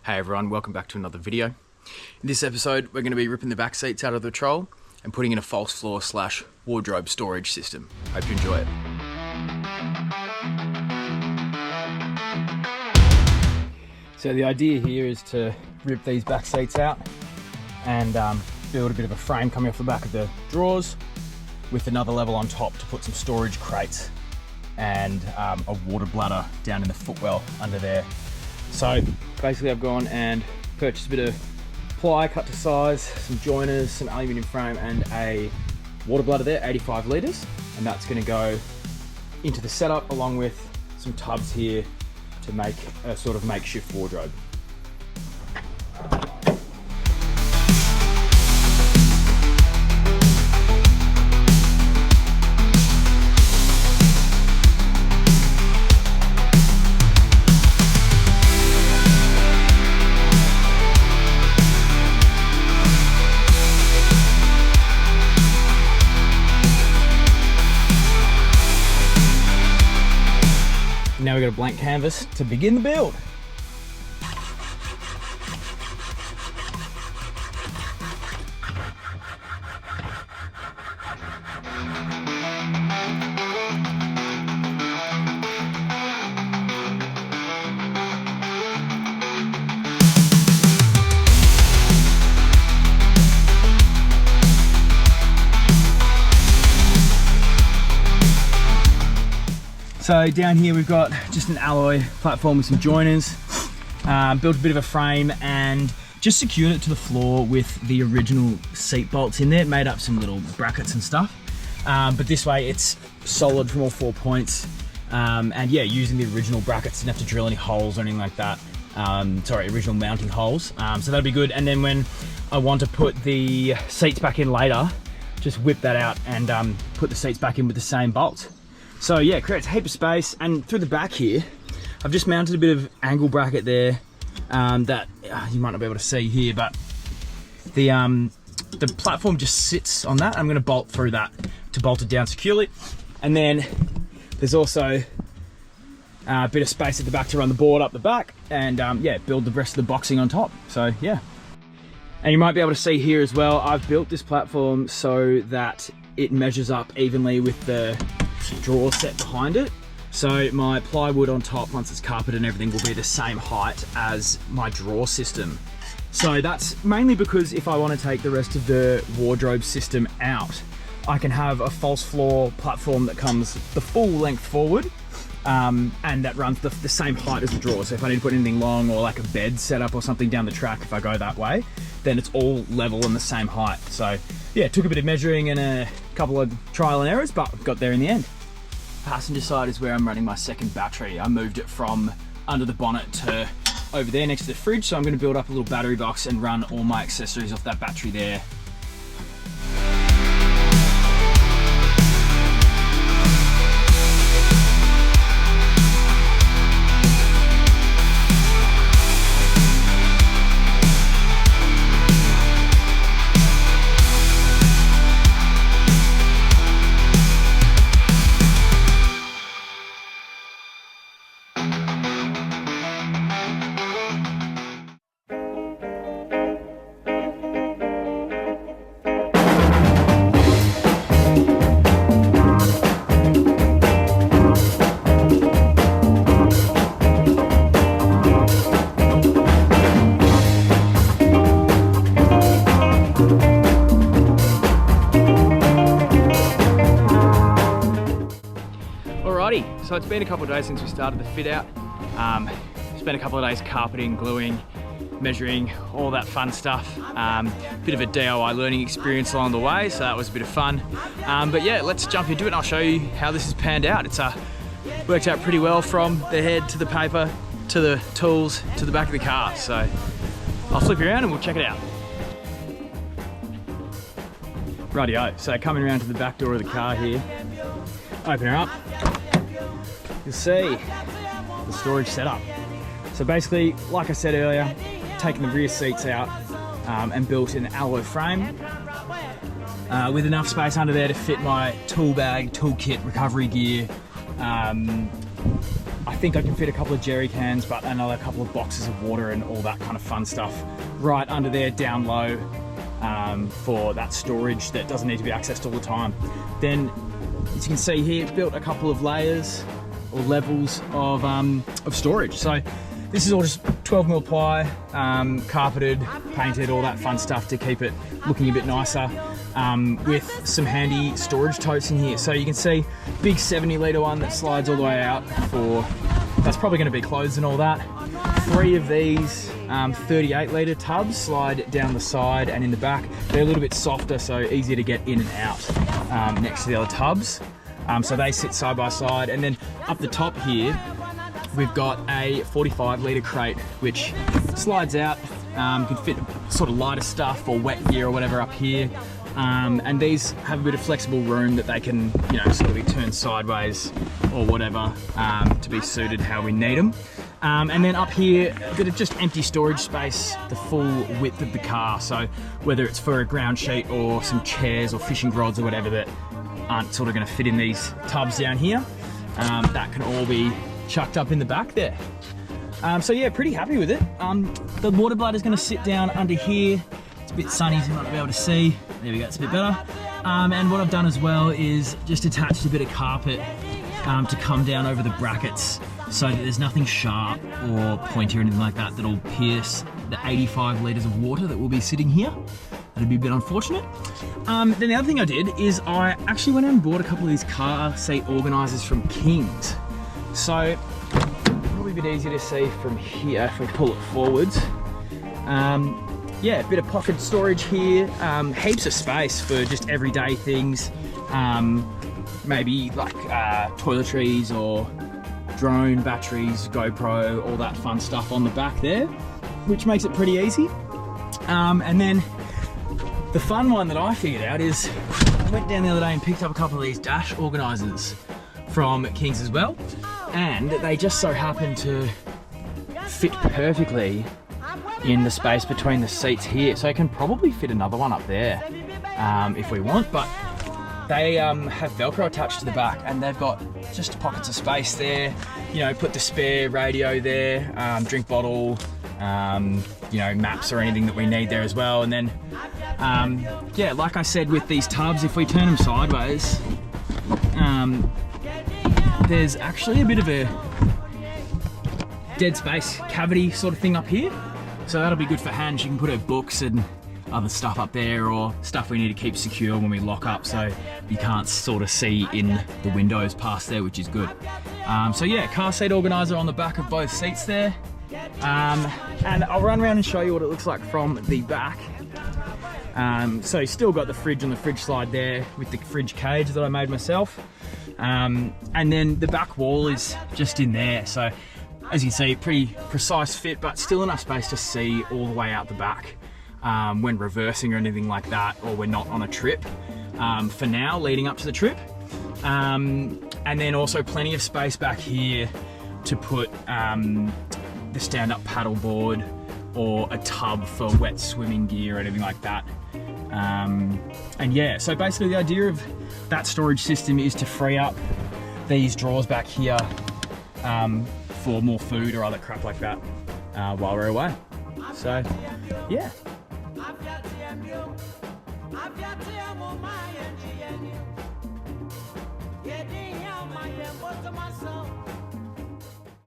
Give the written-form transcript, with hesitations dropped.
Hey everyone, welcome back to another video. In this episode, we're going to be ripping the back seats out of the Troll and putting in a false floor / wardrobe storage system. Hope you enjoy it. So the idea here is to rip these back seats out and build a bit of a frame coming off the back of the drawers with another level on top to put some storage crates and a water bladder down in the footwell under there. So basically I've gone and purchased a bit of ply cut to size, some joiners, some aluminium frame and a water bladder there, 85 litres, and that's going to go into the setup along with some tubs here to make a sort of makeshift wardrobe. Now we've got a blank canvas to begin the build. So down here we've got just an alloy platform with some joiners, built a bit of a frame and just secured it to the floor with the original seat bolts in there. It made up some little brackets and stuff, but this way it's solid from all 4 points, and yeah, using the original brackets, didn't have to drill any holes or anything like that. Original mounting holes, so that'll be good. And then when I want to put the seats back in later, just whip that out and put the seats back in with the same bolts. So yeah, it creates a heap of space, and through the back here, I've just mounted a bit of angle bracket there that you might not be able to see here, but the platform just sits on that. I'm going to bolt through that to bolt it down securely, and then there's also a bit of space at the back to run the board up the back, and yeah, build the rest of the boxing on top. So yeah, and you might be able to see here as well, I've built this platform so that it measures up evenly with the drawer set behind it, so my plywood on top, once it's carpeted and everything, will be the same height as my drawer system. So that's mainly because if I want to take the rest of the wardrobe system out, I can have a false floor platform that comes the full length forward, and that runs the same height as the drawer. So if I need to put anything long or like a bed setup or something down the track, if I go that way, then it's all level and the same height. So yeah, it took a bit of measuring and a couple of trial and errors, but got there in the end. Passenger side is where I'm running my second battery. I moved it from under the bonnet to over there next to the fridge, so I'm going to build up a little battery box and run all my accessories off that battery there. So it's been a couple of days since we started the fit out. Spent a couple of days carpeting, gluing, measuring, all that fun stuff. Bit of a DIY learning experience along the way, so that was a bit of fun. But yeah, let's jump into it and I'll show you how this has panned out. It's worked out pretty well from the head to the paper, to the tools, to the back of the car. So I'll flip you around and we'll check it out. Rightio, so coming around to the back door of the car here, open her up. You'll see the storage setup. So basically, like I said earlier, taken the rear seats out and built an alloy frame with enough space under there to fit my tool bag, toolkit, recovery gear. I think I can fit a couple of jerry cans, but another couple of boxes of water and all that kind of fun stuff right under there down low for that storage that doesn't need to be accessed all the time. Then, as you can see here, built a couple of layers or levels of storage. So this is all just 12mm ply, carpeted, painted, all that fun stuff to keep it looking a bit nicer, with some handy storage totes in here. So you can see big 70-litre one that slides all the way out for, that's probably going to be clothes and all that. 3 of these 38-litre tubs slide down the side and in the back. They're a little bit softer, so easier to get in and out next to the other tubs. So they sit side by side. And then up the top here, we've got a 45-litre crate, which slides out. You can fit sort of lighter stuff or wet gear or whatever up here. And these have a bit of flexible room that they can, you know, sort of be turned sideways or whatever to be suited how we need them. And then up here, a bit of just empty storage space, the full width of the car. So whether it's for a ground sheet or some chairs or fishing rods or whatever that aren't sort of going to fit in these tubs down here, that can all be chucked up in the back there. So yeah, pretty happy with it. The water bladder is going to sit down under here. It's a bit sunny, so you might not be able to see. There we go, it's a bit better. And what I've done as well is just attached a bit of carpet to come down over the brackets so that there's nothing sharp or pointy or anything like that that'll pierce the 85 litres of water that will be sitting here. That'd be a bit unfortunate. Then the other thing I did is I actually went and bought a couple of these car seat organisers from Kings. So probably a bit easier to see from here if we pull it forwards. Yeah, a bit of pocket storage here, heaps of space for just everyday things, maybe like toiletries or drone batteries, GoPro, all that fun stuff on the back there, which makes it pretty easy. And then the fun one that I figured out is I went down the other day and picked up a couple of these dash organisers from Kings as well, and they just so happen to fit perfectly in the space between the seats here. So I can probably fit another one up there if we want, but they have Velcro attached to the back and they've got just pockets of space there. You know, put the spare radio there, drink bottle, you know, maps or anything that we need there as well. And then, yeah, like I said with these tubs, if we turn them sideways, there's actually a bit of a dead space cavity sort of thing up here. So that'll be good for hands. You can put her books and other stuff up there, or stuff we need to keep secure when we lock up so you can't sort of see in the windows past there, which is good. So yeah, car seat organizer on the back of both seats there. And I'll run around and show you what it looks like from the back. So still got the fridge on the fridge slide there with the fridge cage that I made myself. And then the back wall is just in there. So as you can see, pretty precise fit, but still enough space to see all the way out the back when reversing or anything like that, or we're not on a trip for now, leading up to the trip. And then also plenty of space back here to put the stand-up paddle board or a tub for wet swimming gear or anything like that. And yeah, so basically the idea of that storage system is to free up these drawers back here for more food or other crap like that while we're away. So yeah.